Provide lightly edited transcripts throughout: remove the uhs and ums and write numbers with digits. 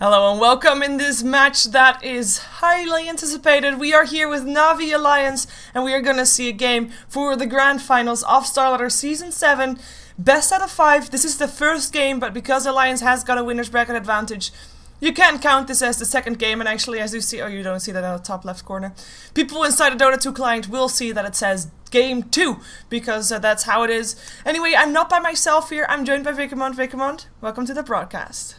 Hello and welcome in this match that is highly anticipated. We are here with Na'Vi Alliance and we are going to see a game for the grand finals of StarLadder Season 7. Best out of 5. This is the first game, but because Alliance has got a winner's bracket advantage, you can't count this as the second game. And actually, as you see, you don't see that in the top left corner. People inside the Dota 2 client will see that it says Game 2, because that's how it is. Anyway, I'm not by myself here. I'm joined by Vikemont. Vikemont, welcome to the broadcast.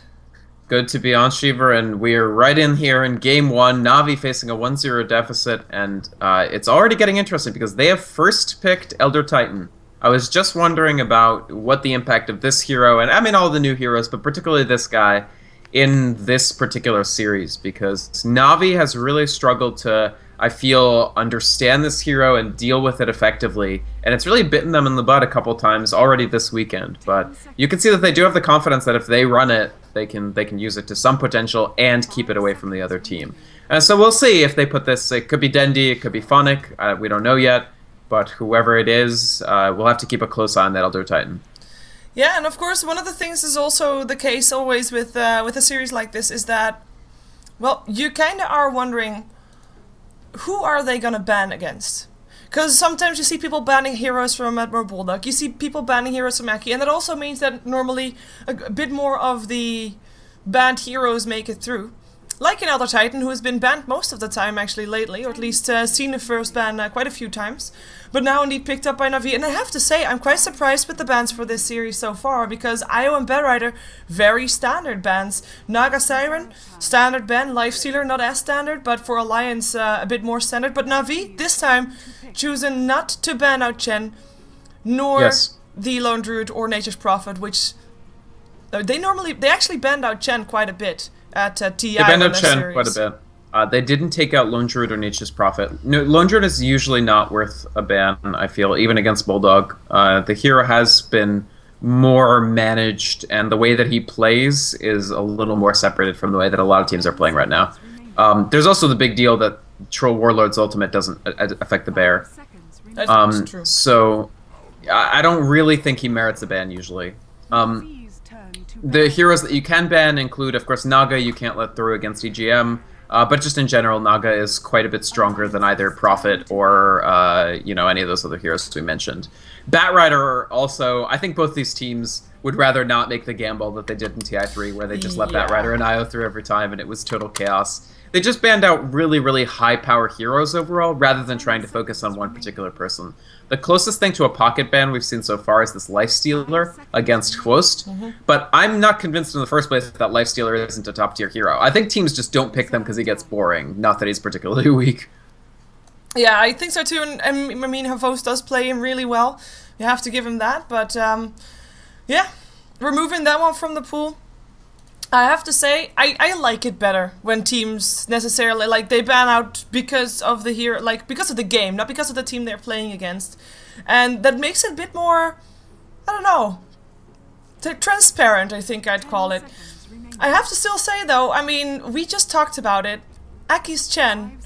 Good to be on, Shiver, and we're right in here in Game 1, Na'Vi facing a 1-0 deficit, and it's already getting interesting because they have first picked Elder Titan. I was just wondering about what the impact of this hero, and I mean all the new heroes, but particularly this guy, in this particular series, because Na'Vi has really struggled to, I feel, understand this hero and deal with it effectively, and it's really bitten them in the butt a couple times already this weekend. But you can see that they do have the confidence that if they run it, they can use it to some potential and keep it away from the other team. And so we'll see if they put this. It could be Dendi, it could be Phonic, we don't know yet, but whoever it is, we'll have to keep a close eye on that Elder Titan. Yeah, and of course, one of the things is also the case always with a series like this is that, well, you kind of are wondering, who are they gonna ban against? Because sometimes you see people banning heroes from Admiral Bulldog, you see people banning heroes from Aki, and that also means that normally a bit more of the banned heroes make it through. Like in Elder Titan, who has been banned most of the time actually lately, or at least seen the first ban quite a few times, but now indeed picked up by Na'Vi. And I have to say, I'm quite surprised with the bans for this series so far, because Io and Bedrider, very standard bans. Naga Siren, standard ban. Lifestealer, not as standard, but for Alliance a bit more standard. But Na'Vi, this time, choosing not to ban out Chen, nor the Lone Druid or Nature's Prophet, which they actually banned out Chen quite a bit at TI. They banned out Chen quite a bit. They didn't take out Lone Druid or Nature's Prophet. No, Lone Druid is usually not worth a ban, I feel, even against Bulldog. The hero has been more managed, and the way that he plays is a little more separated from the way that a lot of teams are playing right now. There's also the big deal that Troll Warlord's ultimate doesn't affect the bear. That's true. So I don't really think he merits a ban usually. The heroes that you can ban include, of course, Naga. You can't let through against EGM. But just in general, Naga is quite a bit stronger than either Prophet or any of those other heroes we mentioned. Batrider also, I think both these teams would rather not make the gamble that they did in TI3, where they just let Batrider and Io through every time, and it was total chaos. They just banned out really, really high-power heroes overall, rather than trying to focus on one particular person. The closest thing to a pocket ban we've seen so far is this Lifestealer against Quost, but I'm not convinced in the first place that Lifestealer isn't a top-tier hero. I think teams just don't pick them because he gets boring, not that he's particularly weak. Yeah, I think so too, and I mean, Havos does play him really well. You have to give him that, but yeah, removing that one from the pool, I have to say, I like it better when teams necessarily, like, they ban out because of the hero, like, because of the game, not because of the team they're playing against. And that makes it a bit more, I don't know, transparent, I think I'd call it. I have to still say, though, I mean, we just talked about it. Aki's Chen,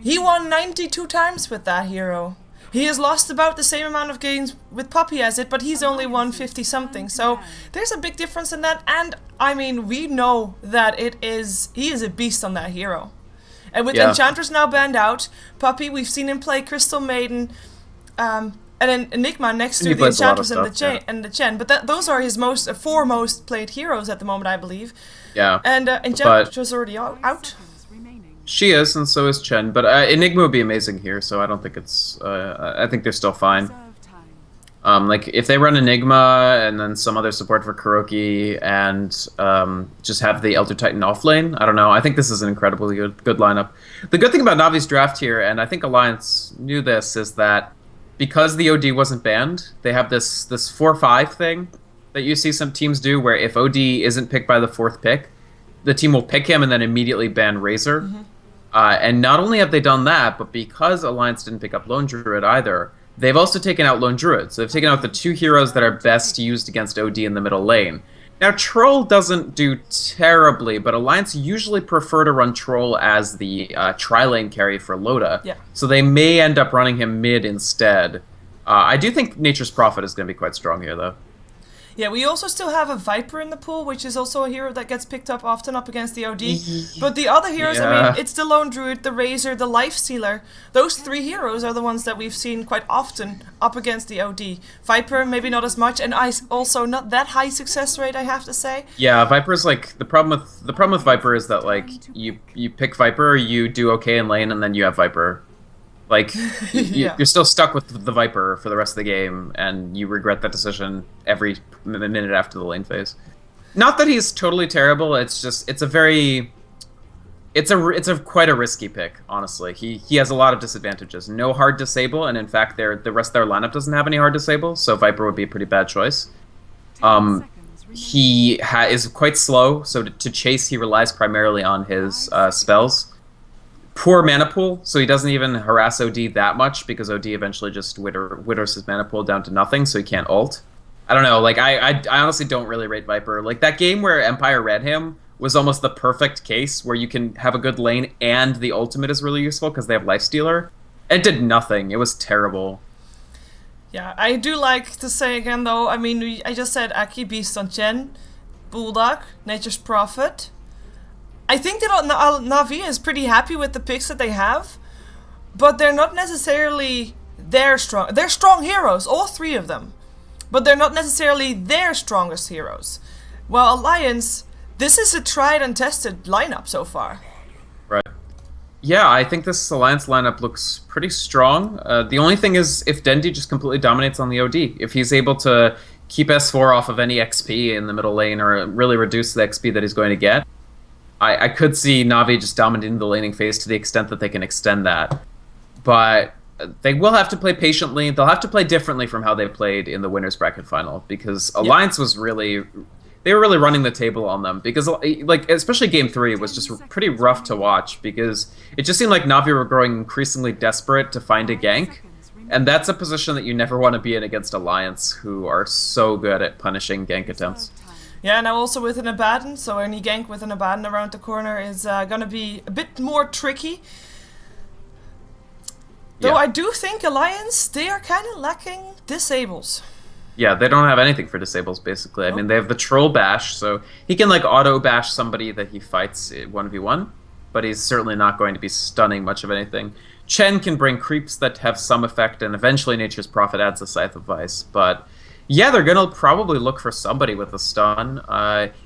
he won 92 times with that hero. He has lost about the same amount of games with Poppy as it, but he's only won 50-something. So there's a big difference in that. And, I mean, we know that he is a beast on that hero. And with Enchantress now banned out, Poppy, we've seen him play Crystal Maiden, and then Enigma next to the Enchantress and the Chen. But those are his four most played heroes at the moment, I believe. Yeah. And Enchantress is already out. She is, and so is Chen, but Enigma would be amazing here, so I don't think it's... I think they're still fine. Like, if they run Enigma, and then some other support for Kuroki, and just have the Elder Titan offlane, I don't know, I think this is an incredibly good lineup. The good thing about Na'Vi's draft here, and I think Alliance knew this, is that because the OD wasn't banned, they have this 4-5 thing that you see some teams do, where if OD isn't picked by the 4th pick, the team will pick him and then immediately ban Razor. And not only have they done that, but because Alliance didn't pick up Lone Druid either, they've also taken out Lone Druid. So they've taken out the 2 heroes that are best used against OD in the middle lane. Now, Troll doesn't do terribly, but Alliance usually prefer to run Troll as the tri-lane carry for Loda. Yeah. So they may end up running him mid instead. I do think Nature's Prophet is going to be quite strong here, though. Yeah, we also still have a Viper in the pool, which is also a hero that gets picked up often up against the OD. But the other heroes, I mean, it's the Lone Druid, the Razor, the Lifestealer. Those 3 heroes are the ones that we've seen quite often up against the OD. Viper, maybe not as much, and also not that high success rate, I have to say. Yeah, Viper's like the problem with Viper is that like you pick Viper, you do okay in lane, and then you have Viper. Like, you're still stuck with the Viper for the rest of the game, and you regret that decision every minute after the lane phase. Not that he's totally terrible. It's just it's quite a risky pick. Honestly, he has a lot of disadvantages. No hard disable, and in fact, the rest of their lineup doesn't have any hard disable, so Viper would be a pretty bad choice. He is quite slow, so to chase he relies primarily on his spells. Poor mana pool, so he doesn't even harass OD that much because OD eventually just witters his mana pool down to nothing, so he can't ult. I don't know, like I honestly don't really rate Viper. Like that game where Empire read him was almost the perfect case where you can have a good lane and the ultimate is really useful because they have Lifestealer. It did nothing. It was terrible. Yeah, I do like to say again though, I mean, I just said Aki, Beast on Chen, Bulldog, Nature's Prophet. I think that Na'Vi is pretty happy with the picks that they have, but they're not necessarily their strong. They're strong heroes, all 3 of them, but they're not necessarily their strongest heroes. Well, Alliance, this is a tried and tested lineup so far. Right. Yeah, I think this Alliance lineup looks pretty strong. The only thing is if Dendi just completely dominates on the OD. If he's able to keep S4 off of any XP in the middle lane or really reduce the XP that he's going to get, I could see Na'Vi just dominating the laning phase to the extent that they can extend that. But they will have to play patiently. They'll have to play differently from how they played in the winners bracket final because Alliance was really... They were really running the table on them because, like, especially Game 3 was just pretty rough to watch because it just seemed like Na'Vi were growing increasingly desperate to find a gank. And that's a position that you never want to be in against Alliance, who are so good at punishing gank attempts. Yeah, now also with an Abaddon, so any gank with an Abaddon around the corner is going to be a bit more tricky. Though I do think Alliance, they are kind of lacking disables. Yeah, they don't have anything for disables, basically. I mean, they have the Troll Bash, so he can, like, auto-bash somebody that he fights 1v1, but he's certainly not going to be stunning much of anything. Chen can bring creeps that have some effect, and eventually Nature's Prophet adds a Scythe of Vice, but... Yeah, they're going to probably look for somebody with a stun.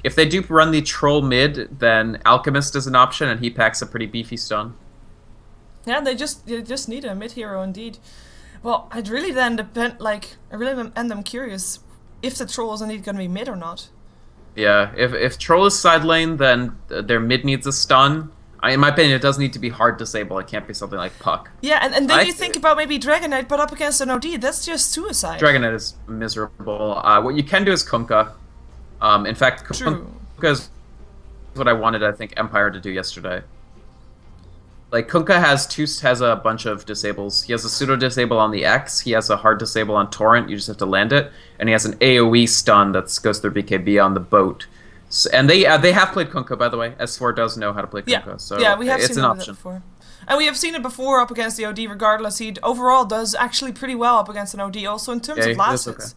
If they do run the Troll mid, then Alchemist is an option, and he packs a pretty beefy stun. Yeah, they just need a mid hero indeed. Well, I'd really then depend, like, I really am curious if the Troll is indeed going to be mid or not. Yeah, if Troll is side lane, then their mid needs a stun. In my opinion, it does need to be hard disable. It can't be something like Puck. Yeah, and then you think about maybe Dragon Knight, but up against an OD, that's just suicide. Dragon Knight is miserable. What you can do is Kunkka. In fact, Kunkka is what I wanted, I think, Empire to do yesterday. Like, Kunkka has a bunch of disables. He has a pseudo-disable on the X, he has a hard disable on Torrent, you just have to land it, and he has an AoE stun that goes through BKB on the boat. So, and they have played Kunkka, by the way. S4 does know how to play Kunkka, so yeah, we have it's seen an it option. Before. And we have seen it before up against the OD regardless. He overall does actually pretty well up against an OD, also in terms of last hits.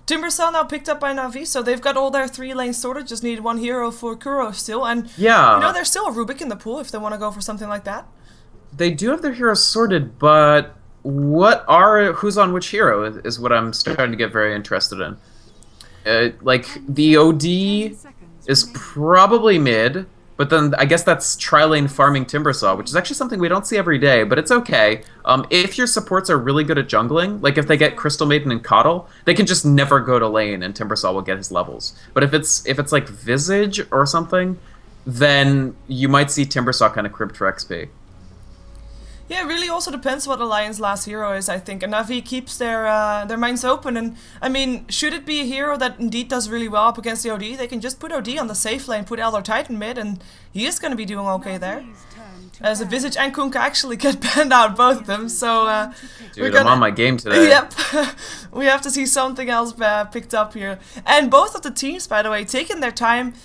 Timbersaw now picked up by Na'Vi, so they've got all their 3 lanes sorted, just need 1 hero for Kuro still, and you know, there's still a Rubik in the pool if they want to go for something like that. They do have their heroes sorted, but who's on which hero is what I'm starting to get very interested in. Like, the OD is probably mid, but then I guess that's tri-lane farming Timbersaw, which is actually something we don't see every day, but it's okay. If your supports are really good at jungling, like if they get Crystal Maiden and Coddle, they can just never go to lane and Timbersaw will get his levels. But if it's like Visage or something, then you might see Timbersaw kind of cribbed for XP. Yeah, it really also depends what Alliance last hero is, I think. And Na'Vi keeps their minds open. And, I mean, should it be a hero that indeed does really well up against the OD, they can just put OD on the safe lane, put Elder Titan mid, and he is going to be doing okay there. As a Visage and Kunkka actually get banned out, both of them. So, dude, I'm on my game today. Yep. We have to see something else picked up here. And both of the teams, by the way, taking their time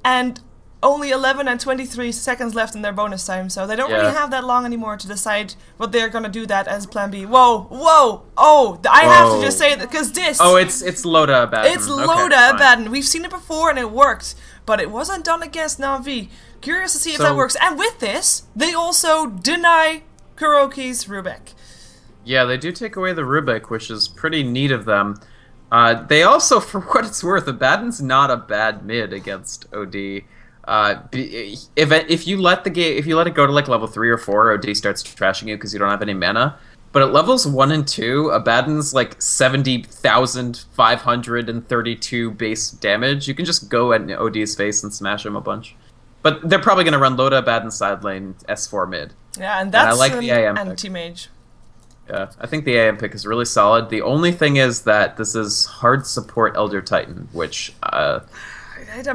and only 11 and 23 seconds left in their bonus time, so they don't really have that long anymore to decide what they're gonna do that as plan B. Whoa, whoa, oh, I have to just say that, because this... Oh, it's Loda Abaddon. It's Loda Abaddon. We've seen it before and it worked, but it wasn't done against Na'Vi. Curious to see if that works. And with this, they also deny Kuroki's Rubik. Yeah, they do take away the Rubik, which is pretty neat of them. They also, for what it's worth, Abaddon's not a bad mid against OD. If you let it go to like level 3 or 4, OD starts trashing you because you don't have any mana. But at levels 1 and 2, Abaddon's like 70,532 base damage. You can just go at OD's face and smash him a bunch. But they're probably going to run Loda Abaddon side lane S4 mid. Yeah, and that's I like the AM anti-mage. Yeah, I think the AM pick is really solid. The only thing is that this is hard support Elder Titan, which I'm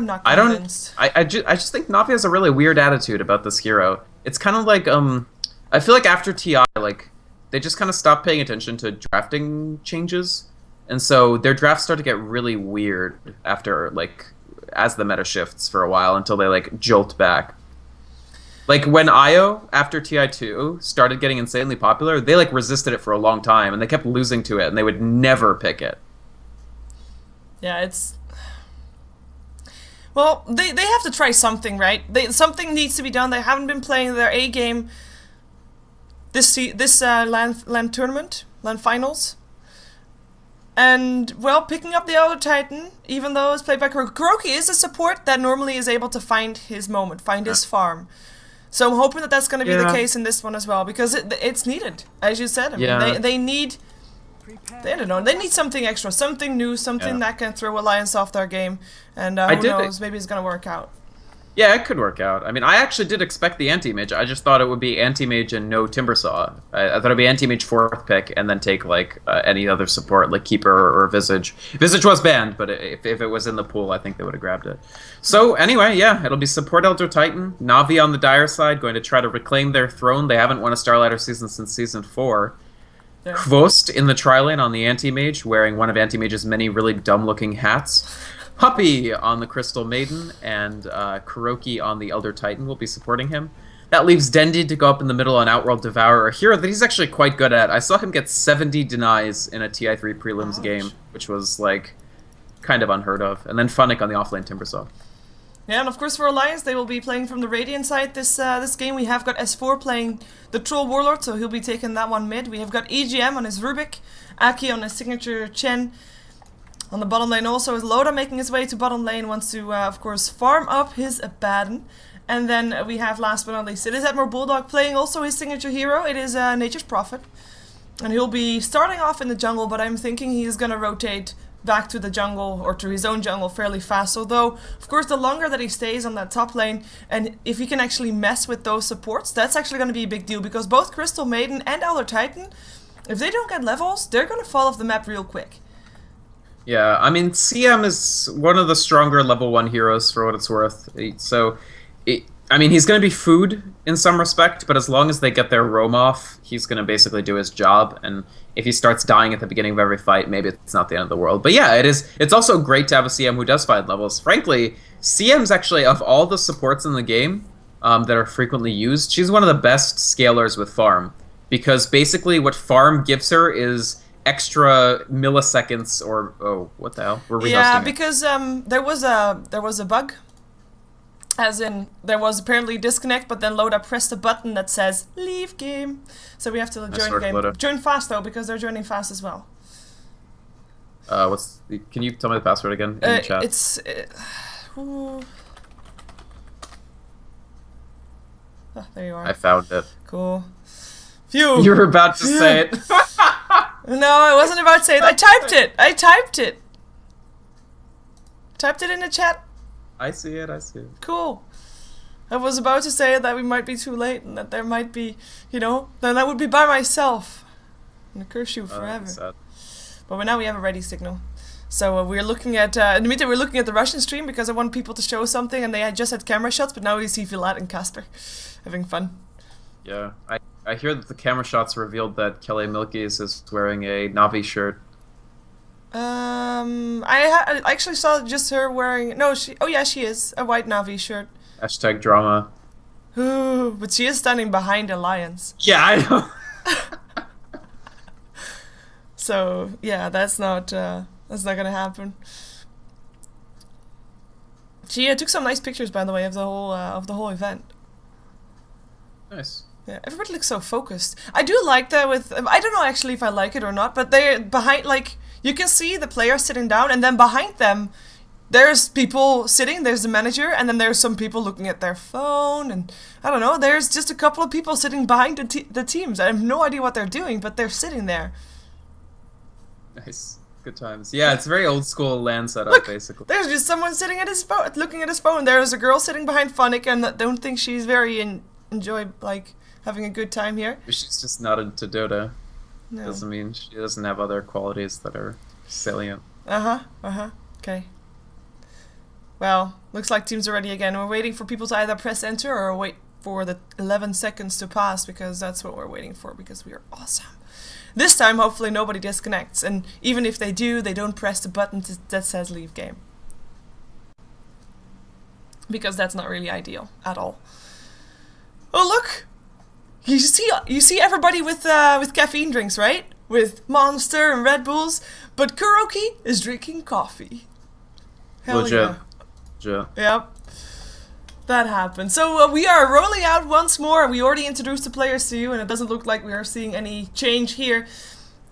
not convinced. I just think Navi has a really weird attitude about this hero. It's kind of like I feel like after TI, like they just kind of stopped paying attention to drafting changes, and so their drafts start to get really weird after as the meta shifts for a while until they like jolt back. Like, when Io, after TI2, started getting insanely popular, they, like, resisted it for a long time, and they kept losing to it, and they would never pick it. Yeah, it's... Well, they have to try something, right? Something needs to be done. They haven't been playing their A game this LAN tournament, LAN finals. And, well, picking up the Elder Titan, even though it's played by Kuroki. Kuroki is a support that normally is able to find his moment, find his farm. So I'm hoping that that's going to be the case in this one as well, because it's needed, as you said. I mean, they need, I don't know, they need something extra, something new, something that can throw Alliance off their game, and who knows, maybe it's going to work out. Yeah, it could work out. I mean, I actually did expect the Anti-Mage. I just thought it would be Anti-Mage and no Timbersaw. I thought it would be Anti-Mage 4th pick, and then take, like, any other support, like Keeper or Visage. Visage was banned, but if it was in the pool, I think they would have grabbed it. So, anyway, yeah, it'll be support Elder Titan. Na'Vi on the Dire side, going to try to reclaim their throne. They haven't won a StarLadder season since Season 4. Yeah. Kvost in the tri-lane on the Anti-Mage, wearing one of Anti-Mage's many really dumb-looking hats. Puppy on the Crystal Maiden, and Kuroki on the Elder Titan will be supporting him. That leaves Dendi to go up in the middle on Outworld Devourer, a hero that he's actually quite good at. I saw him get 70 denies in a TI3 prelims game, which was, like, kind of unheard of. And then Funnick on the offlane Timbersaw. Yeah, and of course for Alliance, they will be playing from the Radiant side this game. We have got S4 playing the Troll Warlord, so he'll be taking that one mid. We have got EGM on his Rubik, Aki on his signature Chen. On the bottom lane also is Loda making his way to bottom lane, wants to, of course, farm up his Abaddon. And then we have, last but not least, it is Admiral Bulldog playing also his signature hero. It is Nature's Prophet. And he'll be starting off in the jungle, but I'm thinking he's going to rotate back to the jungle, or to his own jungle, fairly fast. Although, of course, the longer that he stays on that top lane, and if he can actually mess with those supports, that's actually going to be a big deal. Because both Crystal Maiden and Elder Titan, if they don't get levels, they're going to fall off the map real quick. Yeah, I mean, CM is one of the stronger level 1 heroes for what it's worth. So, I mean, he's going to be food in some respect, but as long as they get their roam off, he's going to basically do his job. And if he starts dying at the beginning of every fight, maybe it's not the end of the world. But yeah, it's also great to have a CM who does find levels. Frankly, CM's actually, of all the supports in the game that are frequently used, she's one of the best scalers with farm. Because basically what farm gives her is extra milliseconds, or what the hell? We're rehosting because there was a bug, as in there was apparently a disconnect, but then Loda pressed a button that says leave game, so we have to join game. Loda. Join fast though, because they're joining fast as well. Can you tell me the password again in the chat? It's oh, there you are. I found it. Cool. Phew. You were about to say it. No, I wasn't about to say it. I typed it. Typed it in the chat. I see it. Cool. I was about to say that we might be too late and that there might be, then I would be by myself. And curse you forever. But now we have a ready signal. So we're looking at, in the meantime, we're looking at the Russian stream because I want people to show something, and they had just had camera shots, but now we see Vlad and Casper having fun. Yeah, I hear that the camera shots revealed that Kelly Milkies is wearing a Na'Vi shirt. I actually saw just her wearing... No, she is. A white Na'Vi shirt. Hashtag drama. Ooh, but she is standing behind Alliance. Yeah, I know. So yeah, that's not gonna happen. She took some nice pictures, by the way, of the whole event. Nice. Yeah, everybody looks so focused. I do like that with... I don't know actually if I like it or not, but they're behind, like, you can see the players sitting down, and then behind them, there's people sitting, there's the manager, and then there's some people looking at their phone, and I don't know, there's just a couple of people sitting behind the teams. I have no idea what they're doing, but they're sitting there. Nice. Good times. Yeah, it's a very old school LAN setup, Look, basically. there's just someone sitting at his phone, looking at his phone. There's a girl sitting behind Funnick, and I don't think she's very having a good time here. She's just not into Dota. No. Doesn't mean she doesn't have other qualities that are salient. Okay. Well, looks like teams are ready again. We're waiting for people to either press enter or wait for the 11 seconds to pass, because that's what we're waiting for, because we are awesome. This time, hopefully nobody disconnects, and even if they do, they don't press the button that says leave game. Because that's not really ideal at all. Oh look! You see everybody with caffeine drinks, right? With Monster and Red Bulls, but Kuroki is drinking coffee. Hell Legit. yeah. Yep. That happened. So we are rolling out once more. We already introduced the players to you, and it doesn't look like we are seeing any change here.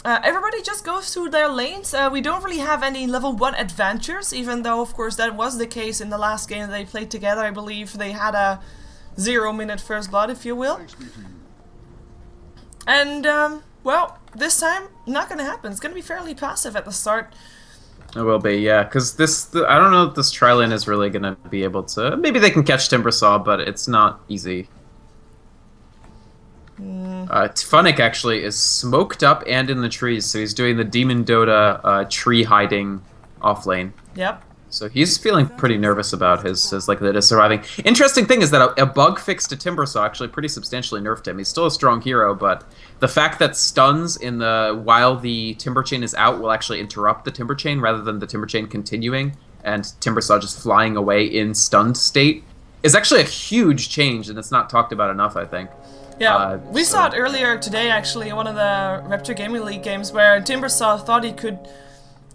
Everybody just goes to their lanes. We don't really have any level 1 adventures, even though, of course, that was the case in the last game they played together. I believe they had a 0-minute first blood, if you will. And, well, this time, not gonna happen. It's gonna be fairly passive at the start. It will be, yeah, because I don't know if this tri-lane is really going to be able to... Maybe they can catch Timbersaw, but it's not easy. Funnick actually is smoked up and in the trees, so he's doing the Demon Dota tree hiding off lane. Yep. So he's feeling pretty nervous about his likelihood of surviving. Interesting thing is that a bug fix to Timbersaw actually pretty substantially nerfed him. He's still a strong hero, but the fact that stuns while the Timber Chain is out will actually interrupt the Timber Chain rather than the Timber Chain continuing and Timbersaw just flying away in stunned state is actually a huge change, and it's not talked about enough, I think. Yeah, we saw it earlier today actually in one of the Rapture Gaming League games where Timbersaw thought he could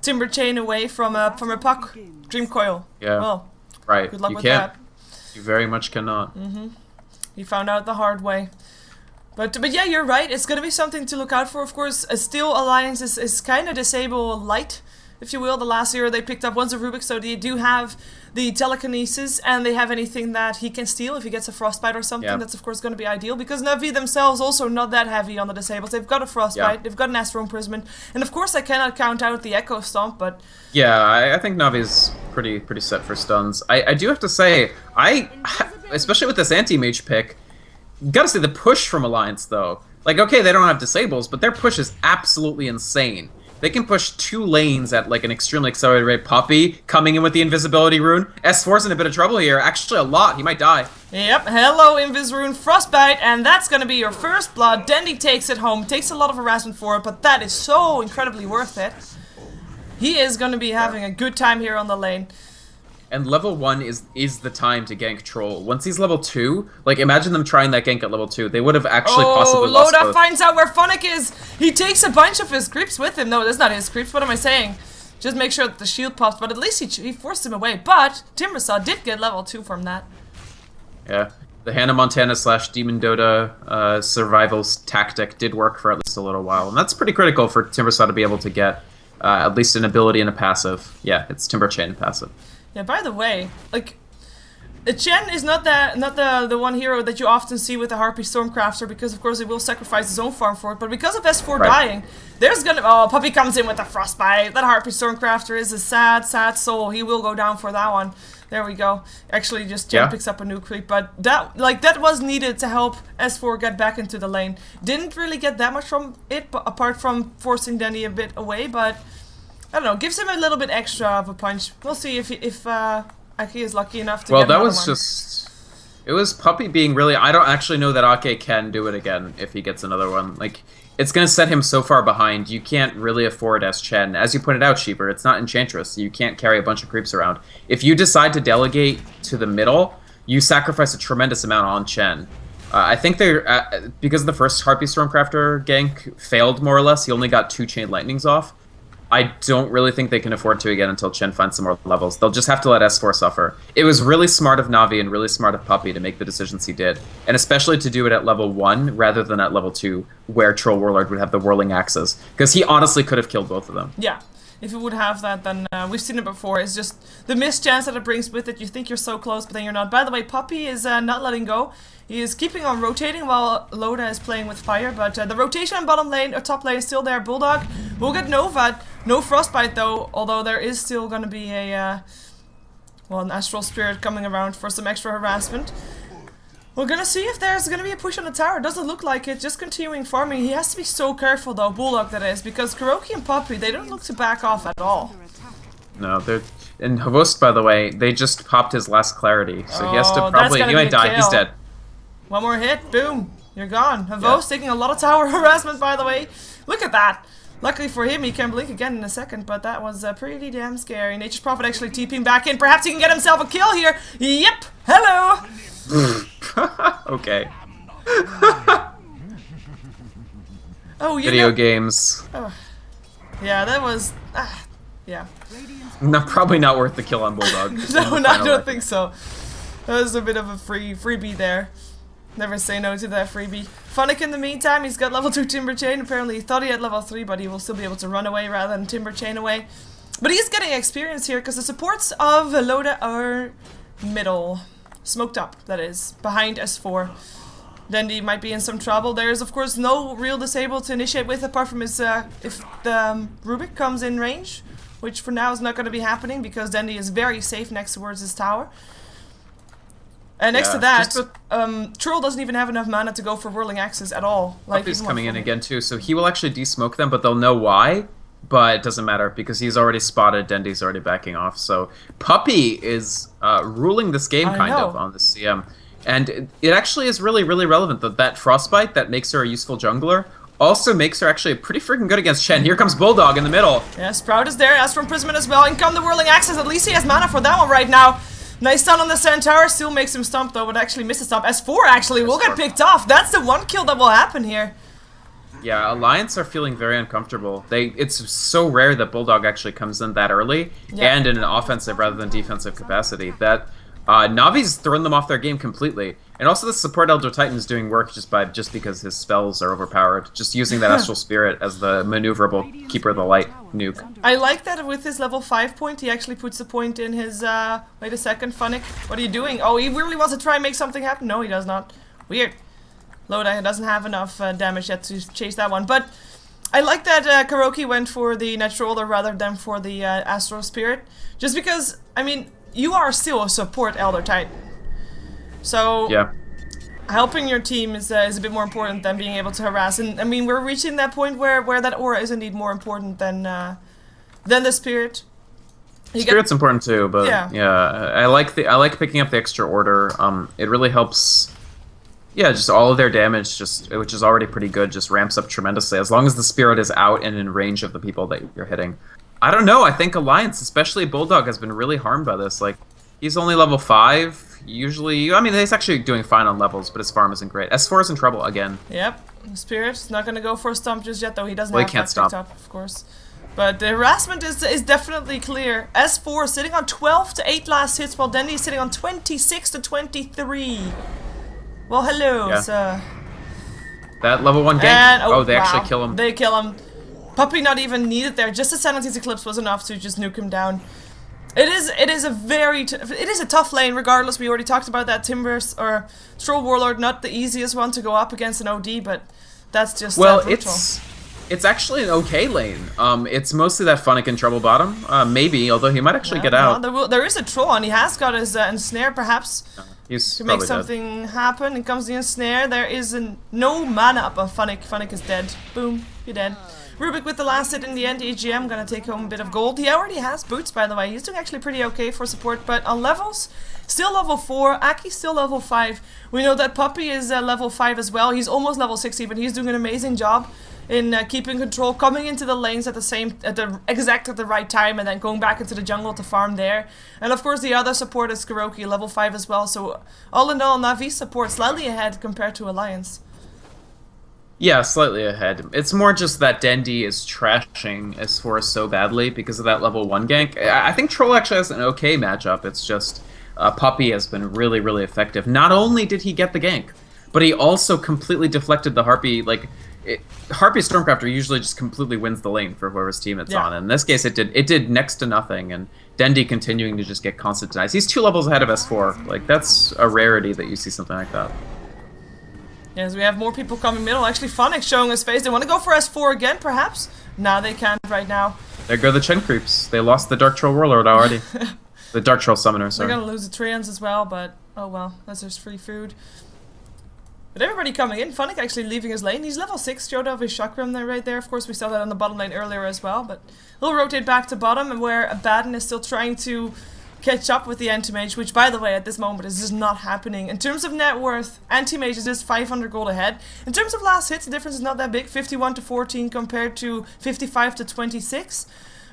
Timber Chain away from a puck. Dream Coil. Yeah. Well, right. Good luck you with can't. that. You very much cannot. He found out the hard way. But yeah, you're right. It's gonna be something to look out for. Of course, Steel Alliance is kind of disable light, if you will. The last hero they picked up one's a Rubik, so they do have the telekinesis, and they have anything that he can steal if he gets a frostbite or something. Yeah. That's of course going to be ideal, because Navi themselves also not that heavy on the disables. They've got a frostbite, they've got an Astral Imprisonment, and of course I cannot count out the Echo Stomp, but... Yeah, I think Navi's pretty set for stuns. I do have to say, especially with this anti-mage pick, gotta say the push from Alliance though. Like, okay, they don't have disables, but their push is absolutely insane. They can push 2 lanes at like an extremely accelerated rate. Puppy coming in with the invisibility rune. S4's in a bit of trouble here. Actually, a lot. He might die. Yep. Hello, Invis rune, Frostbite, and that's gonna be your first blood. Dendy takes it home. Takes a lot of harassment for it, but that is so incredibly worth it. He is gonna be having a good time here on the lane. And level 1 is the time to gank Troll. Once he's level 2, like imagine them trying that gank at level 2. They would have actually possibly lost Loda both. finds out where Funnick is. He takes a bunch of his creeps with him. No, that's not his creeps. What am I saying? Just make sure that the shield pops, but at least he forced him away. But Timbersaw did get level 2 from that. Yeah. The Hannah Montana / Demon Dota survival tactic did work for at least a little while. And that's pretty critical for Timbersaw to be able to get at least an ability and a passive. Yeah, it's Timber Chain passive. Yeah, by the way, like, Chen is not the one hero that you often see with the Harpy Stormcrafter, because of course he will sacrifice his own farm for it, but because of S4 dying, there's gonna... Oh, Puppy comes in with a Frostbite. That Harpy Stormcrafter is a sad soul. He will go down for that one. There we go. Actually, just Chen picks up a new creep, but that was needed to help S4 get back into the lane. Didn't really get that much from it, apart from forcing Danny a bit away, but... I don't know, gives him a little bit extra of a punch. We'll see if Aki is lucky enough to get another one. Well, that was just... It was Puppy being really... I don't actually know that Ake can do it again if he gets another one. Like, it's going to set him so far behind. You can't really afford S-Chen. As you pointed out, Sheeper, it's not Enchantress. You can't carry a bunch of creeps around. If you decide to delegate to the middle, you sacrifice a tremendous amount on Chen. I think they're because the first Harpy Stormcrafter gank failed more or less. He only got 2 Chain Lightnings off. I don't really think they can afford to again until Chen finds some more levels. They'll just have to let S4 suffer. It was really smart of Na'Vi and really smart of Puppey to make the decisions he did, and especially to do it at level 1 rather than at level 2, where Troll Warlord would have the whirling axes, because he honestly could have killed both of them. Yeah. If it would have that, then we've seen it before. It's just the missed chance that it brings with it. You think you're so close, but then you're not. By the way, Puppey is not letting go. He is keeping on rotating while Loda is playing with fire. But the rotation on bottom lane, or top lane, is still there. Bulldog will get Nova. No Frostbite though, although there is still going to be a an Astral Spirit coming around for some extra harassment. We're gonna see if there's gonna be a push on the tower. Doesn't look like it. Just continuing farming. He has to be so careful though, Bulldog that is, because KuroKy and Puppey, they don't look to back off at all. No, they're... And Havost, by the way, they just popped his last clarity, so he has to probably... He might die. He's dead. One more hit, boom, you're gone. Havost taking a lot of tower harassment, by the way. Look at that. Luckily for him, he can blink again in a second, but that was pretty damn scary. Nature's Prophet actually TPing back in. Perhaps he can get himself a kill here. Yep. Hello. Okay. Oh, you Video know, games. Oh. Yeah, that was... yeah. No, probably not worth the kill on Bulldog. No, I don't think so. That was a bit of a freebie there. Never say no to that freebie. Funnick in the meantime, he's got level 2 Timber Chain. Apparently he thought he had level 3, but he will still be able to run away rather than Timber Chain away. But he's getting experience here because the supports of Loda are middle. Smoked up, that is. Behind S4. Dendi might be in some trouble. There's of course no real disable to initiate with apart from his if the Rubik comes in range. Which for now is not going to be happening because Dendi is very safe next towards his tower. And next to that, Troll doesn't even have enough mana to go for Whirling Axes at all. Like Puppey's coming in again too, so he will actually de-smoke them, but they'll know why. But it doesn't matter because he's already spotted, Dendi's already backing off. So Puppey is ruling this game kind of on the CM. And it actually is really, really relevant that Frostbite that makes her a useful jungler also makes her actually pretty freaking good against Chen. Here comes Bulldog in the middle. Yeah, Sprout is there, Astral Imprisonment as well. In come the Whirling Axes, at least he has mana for that one right now. Nice stun on the Centaur, still makes him stomp though, but actually misses stomp. S4 actually will get picked off. That's the one kill that will happen here. Yeah, Alliance are feeling very uncomfortable. It's so rare that Bulldog actually comes in that early and in an offensive rather than defensive capacity that Navi's thrown them off their game completely. And also the support Elder Titan is doing work just because his spells are overpowered. Just using that Astral Spirit as the maneuverable Keeper of the Light nuke. I like that with his level 5 point, he actually puts the point in his, wait a second, Funnick. What are you doing? Oh, he really wants to try and make something happen? No, he does not. Weird. Loda doesn't have enough damage yet to chase that one. But I like that KuroKy went for the Natural Order rather than for the Astral Spirit. Just because, I mean, you are still a support Elder Titan. So, yeah. Helping your team is a bit more important than being able to harass. And I mean, we're reaching that point where that aura is indeed more important than the spirit. Spirit's important too, but yeah, I like picking up the extra order. It really helps. Yeah, just all of their damage, which is already pretty good, just ramps up tremendously as long as the spirit is out and in range of the people that you're hitting. I don't know. I think Alliance, especially Bulldog, has been really harmed by this. Like, he's only level 5. Usually, I mean, he's actually doing fine on levels, but his farm isn't great. S4 is in trouble again. Yep, Spirit's not going to go for a stomp just yet, though he doesn't he have can't that picked up, of course. But the harassment is definitely clear. S4 sitting on 12 to 8 last hits, while Dendi is sitting on 26 to 23. Well, hello, sir. That level 1 gank. And, they actually kill him. They kill him. Puppey not even needed there. Just a Sanity's Eclipse was enough to just nuke him down. It is a tough lane regardless. We already talked about that. Timbers or Troll Warlord, not the easiest one to go up against an OD, but that's just brutal. It's actually an okay lane. It's mostly that Funnick in trouble bottom. Maybe, although he might actually get out. There is a troll, and he has got his ensnare perhaps to make something happen. And comes the ensnare. There is no mana up on Funnick. Funnick is dead. Boom, you're dead. Rubik with the last hit in the end. EGM gonna take home a bit of gold. He already has boots, by the way. He's doing actually pretty okay for support, but on levels, still level 4. Aki's still level 5. We know that Puppy is level 5 as well. He's almost level 6 even. He's doing an amazing job in keeping control, coming into the lanes at the right time, and then going back into the jungle to farm there. And of course the other support is Kuroki, level 5 as well. So all in all, Navi's support slightly ahead compared to Alliance. Yeah, slightly ahead. It's more just that Dendi is trashing S4 so badly because of that level 1 gank. I think Troll actually has an okay matchup. It's just Puppy has been really, really effective. Not only did he get the gank, but he also completely deflected the Harpy. Harpy Stormcrafter usually just completely wins the lane for whoever's team it's on. In this case, it did next to nothing, and Dendi continuing to just get constant denies. He's 2 levels ahead of S4. Like, that's a rarity that you see something like that. Yes, we have more people coming middle. Actually, Phonics showing his face. They want to go for S4 again, perhaps? No, they can't right now. There go the Chen creeps. They lost the Dark Troll Warlord already. The Dark Troll Summoner, sorry. They're going to lose the Treants as well, but oh well, that's just free food. But everybody coming in. Phonic actually leaving his lane. He's level 6, showed off his chakram there, right there. Of course, we saw that on the bottom lane earlier as well, but he'll rotate back to bottom, and where Abaddon is still trying to catch up with the Anti-Mage, which, by the way, at this moment is just not happening. In terms of net worth, Anti-Mage is just 500 gold ahead. In terms of last hits, the difference is not that big, 51 to 14 compared to 55 to 26.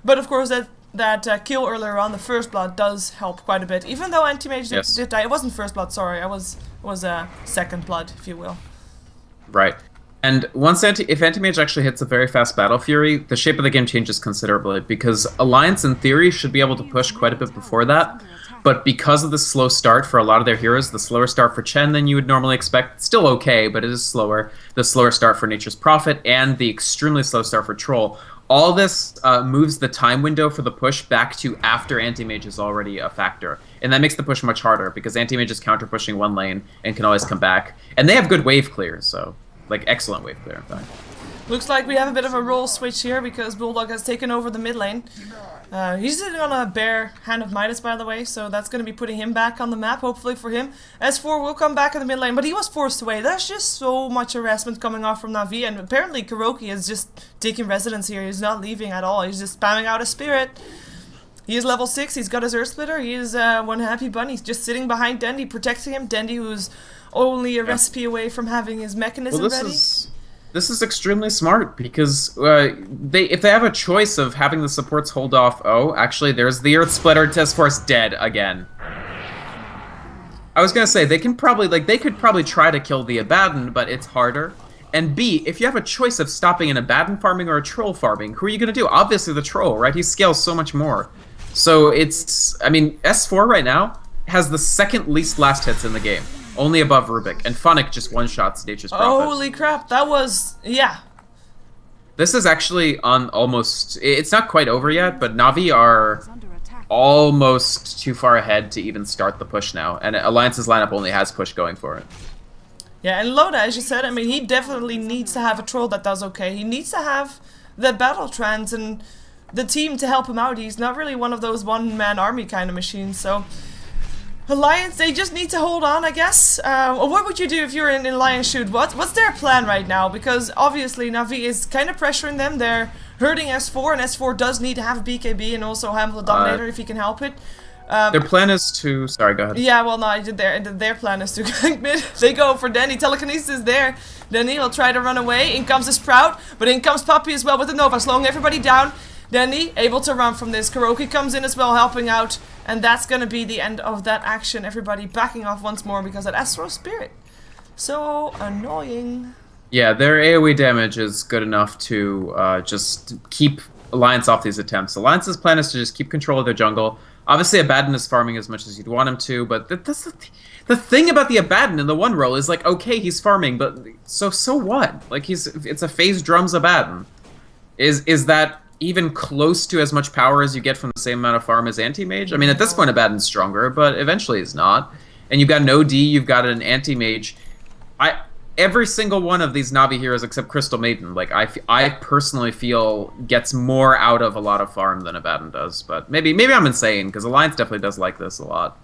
But of course, that kill earlier on, the First Blood, does help quite a bit. Even though Anti-Mage did die. It wasn't First Blood, sorry. It was Second Blood, if you will. Right. And once if Anti-Mage actually hits a very fast Battle Fury, the shape of the game changes considerably, because Alliance, in theory, should be able to push quite a bit before that. But because of the slow start for a lot of their heroes, the slower start for Chen than you would normally expect, still okay, but it is slower. The slower start for Nature's Prophet, and the extremely slow start for Troll. All this moves the time window for the push back to after Anti-Mage is already a factor. And that makes the push much harder, because Anti-Mage is counter-pushing one lane and can always come back. And they have good wave clear, so... like, excellent wave clear, in fact. Looks like we have a bit of a role switch here, because Bulldog has taken over the mid lane. He's sitting on a bare Hand of Midas, by the way, so that's going to be putting him back on the map, hopefully for him. S4 will come back in the mid lane, but he was forced away. There's just so much harassment coming off from Na'Vi, and apparently Kuroki is just taking residence here. He's not leaving at all. He's just spamming out a spirit. He is level 6, he's got his Earth Splitter, he is one happy bunny. He's just sitting behind Dendi, protecting him. Dendi, who's only a recipe away from having his mechanism ready. This is extremely smart, because if they have a choice of having the supports hold off, actually there's the Earth Splitter, Test Force dead again. I was gonna say they could probably try to kill the Abaddon, but it's harder. And B, if you have a choice of stopping an Abaddon farming or a Troll farming, who are you gonna do? Obviously the Troll, right? He scales so much more. So I mean, S4 right now has the second least last hits in the game. Only above Rubik, and Phonic just one-shots Nature's Prophet. Holy crap, that was... yeah. This is actually on almost... it's not quite over yet, but Na'Vi are almost too far ahead to even start the push now, and Alliance's lineup only has push going for it. Yeah, and Loda, as you said, I mean, he definitely needs to have a Troll that does okay. He needs to have the Battle Trance and the team to help him out. He's not really one of those one-man army kind of machines, so... Alliance, they just need to hold on, I guess. What would you do if you're in Alliance shoot? What's their plan right now? Because obviously Na'Vi is kind of pressuring them. They're hurting S4, and S4 does need to have BKB and also have the Dominator if he can help it. Their plan is to... sorry, go ahead. Yeah, well, no, their plan is to gank mid. They go for Dendi. Telekinesis there. Dendi will try to run away. In comes the Sprout, but in comes Puppy as well with the Nova, slowing everybody down. Dendi able to run from this. Kuroki comes in as well, helping out. And that's going to be the end of that action. Everybody backing off once more because that Astro Spirit. So annoying. Yeah, their AoE damage is good enough to just keep Alliance off these attempts. Alliance's plan is to just keep control of their jungle. Obviously, Abaddon is farming as much as you'd want him to, but that's the thing about the Abaddon in the one roll is like, okay, he's farming, but so what? Like, it's a phase drums Abaddon. Is that even close to as much power as you get from the same amount of farm as Anti-Mage? I mean, at this point, Abaddon's stronger, but eventually he's not. And you've got an OD, you've got an Anti-Mage. Every single one of these Na'Vi heroes except Crystal Maiden, like, I personally feel gets more out of a lot of farm than Abaddon does. But maybe I'm insane, because Alliance definitely does like this a lot.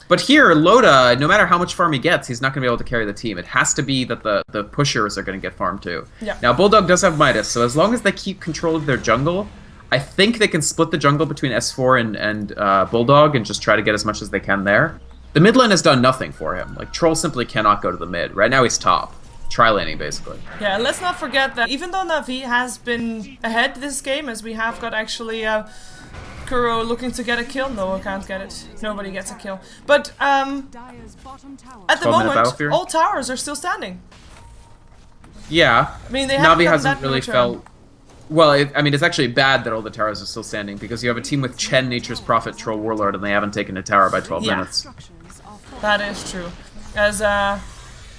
But here, Loda, no matter how much farm he gets, he's not going to be able to carry the team. It has to be that the pushers are going to get farmed too. Yeah. Now, Bulldog does have Midas, so as long as they keep control of their jungle, I think they can split the jungle between S4 and Bulldog and just try to get as much as they can there. The mid lane has done nothing for him. Like, Troll simply cannot go to the mid. Right now he's top. Tri-laning, basically. Yeah, let's not forget that even though Na'Vi has been ahead this game, as we have got actually Kuro looking to get a kill. No, I can't get it. Nobody gets a kill. But at the moment, all towers are still standing. Yeah. I mean, they Na'Vi hasn't really felt... Well, I mean, it's actually bad that all the towers are still standing, because you have a team with Chen, Nature's Prophet, Troll, Warlord, and they haven't taken a tower by 12 minutes. That is true. As,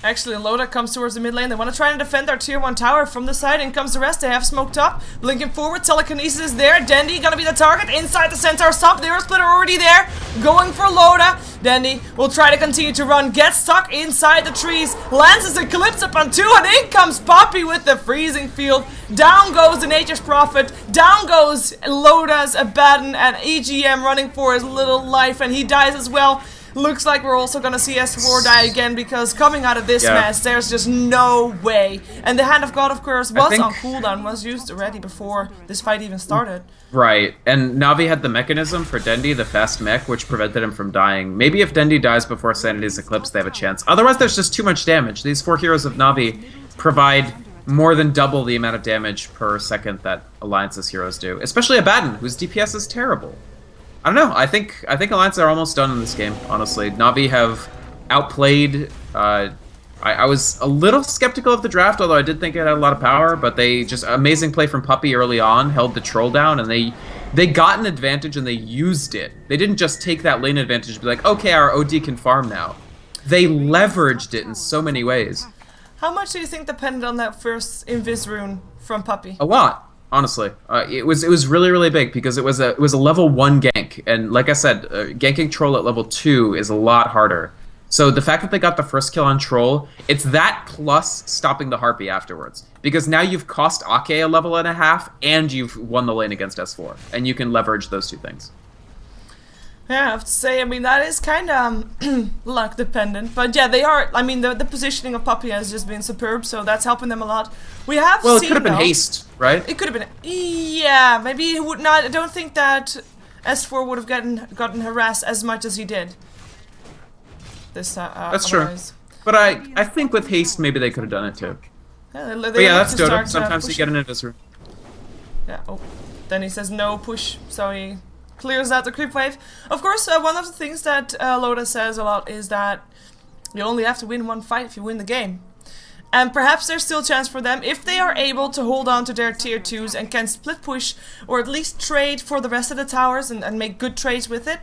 actually, Loda comes towards the mid lane. They want to try and defend our tier 1 tower. From the side, in comes the rest. They have smoked up. Blinking forward, telekinesis is there. Dendy gonna be the target. Inside the centaur stop. There, splitter already there. Going for Loda. Dendy will try to continue to run. Gets stuck inside the trees. Lances Eclipse up on 2. And in comes Poppy with the freezing field. Down goes the Nature's Prophet. Down goes Loda's Abaddon. And EGM running for his little life. And he dies as well. Looks like we're also gonna see S4 die again, because coming out of this mess, there's just no way. And the Hand of God, of course, was on cooldown, was used already before this fight even started. Right, and Na'Vi had the mechanism for Dendy, the fast mech, which prevented him from dying. Maybe if Dendy dies before Sanity's Eclipse, they have a chance. Otherwise, there's just too much damage. These 4 heroes of Na'Vi provide more than double the amount of damage per second that Alliance's heroes do. Especially Abaddon, whose DPS is terrible. I don't know. I think Alliance are almost done in this game, honestly. Na'Vi have outplayed... I was a little skeptical of the draft, although I did think it had a lot of power, but they just... Amazing play from Puppy early on, held the Troll down, and they got an advantage and they used it. They didn't just take that lane advantage and be like, okay, our OD can farm now. They leveraged it in so many ways. How much do you think depended on that first Invis rune from Puppy? A lot. Honestly, it was really, really big, because it was a level 1 gank, and like I said, ganking Troll at level 2 is a lot harder. So the fact that they got the first kill on Troll, it's that plus stopping the Harpy afterwards, because now you've cost Ake a level and a half, and you've won the lane against S4, and you can leverage those 2 things. Yeah, I have to say, I mean, that is kind of luck dependent. But yeah, they are, I mean, the positioning of Puppy has just been superb, so that's helping them a lot. We have Well, seen, it could have been haste, right? It could have been, yeah, maybe he would not, I don't think that S4 would have gotten harassed as much as he did. That's true. But I think with haste, maybe they could have done it too. Yeah, but yeah, that's Dota. Sometimes you get an Invis. Yeah, oh. Then he says no push, so he clears out the creep wave. Of course, one of the things that Loda says a lot is that you only have to win 1 fight if you win the game. And perhaps there's still a chance for them, if they are able to hold on to their tier 2s and can split push, or at least trade for the rest of the towers and make good trades with it.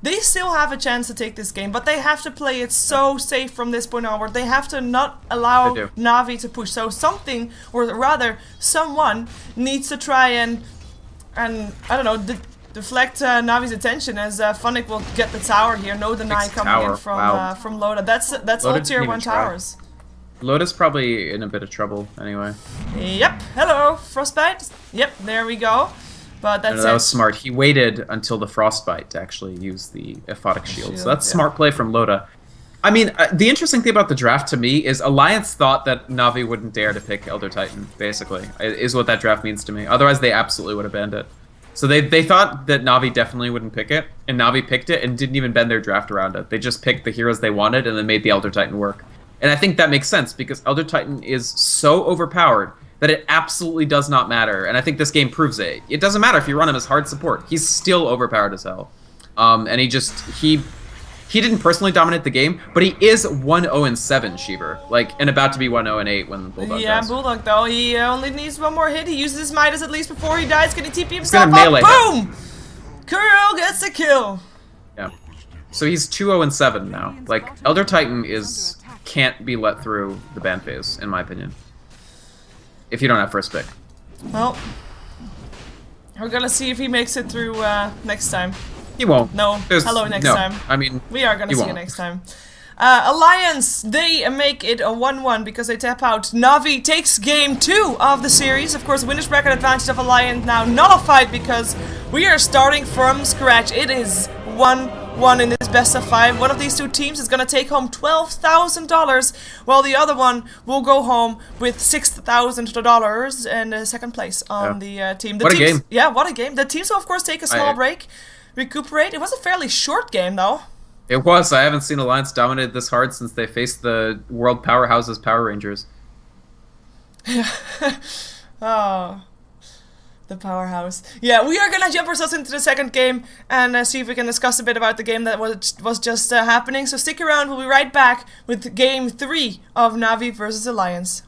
They still have a chance to take this game, but they have to play it so safe from this point onward. They have to not allow Na'Vi to push. So something, or rather someone, needs to try and I don't know, deflect Navi's attention, as Funnick will get the tower here. No deny coming in from Loda. That's all tier 1 towers. Loda's probably in a bit of trouble anyway. Yep. Hello, Frostbite. Yep, there we go. But that's that was smart. He waited until the Frostbite to actually use the Aphotic Shield. So that's smart play from Loda. I mean, the interesting thing about the draft to me is Alliance thought that Na'Vi wouldn't dare to pick Elder Titan, basically, is what that draft means to me. Otherwise, they absolutely would have banned it. So they thought that Na'Vi definitely wouldn't pick it, and Na'Vi picked it and didn't even bend their draft around it. They just picked the heroes they wanted and then made the Elder Titan work. And I think that makes sense, because Elder Titan is so overpowered that it absolutely does not matter. And I think this game proves it. It doesn't matter if you run him as hard support. He's still overpowered as hell. And he didn't personally dominate the game, but he is 1-0-7, Sheever. Like, and about to be 1-0-8 when Bulldog dies. Bulldog, though, he only needs 1 more hit. He uses his Midas at least before he dies. Can he TP himself up? Boom! Kuro gets the kill. Yeah. So he's 2-0-7 now. Like, Elder Titan can't be let through the ban phase, in my opinion. If you don't have first pick. Well, we're gonna see if he makes it through next time. He won't. No. Hello next time. I mean, we are gonna see you next time. Alliance, they make it a 1-1 because they tap out. Na'Vi takes game 2 of the series. Of course, winner's bracket advantage of Alliance now nullified because we are starting from scratch. It is 1 one in this best of 5. One of these two teams is gonna take home $12,000, while the other one will go home with $6,000 in second place on the team. What a game! Yeah, what a game. The teams will of course take a small break, recuperate. It was a fairly short game though. It was. I haven't seen Alliance dominated this hard since they faced the world powerhouses Power Rangers. Yeah. Oh, the powerhouse. Yeah, we are gonna jump ourselves into the second game and see if we can discuss a bit about the game that was just happening. So stick around. We'll be right back with game 3 of Na'Vi versus Alliance.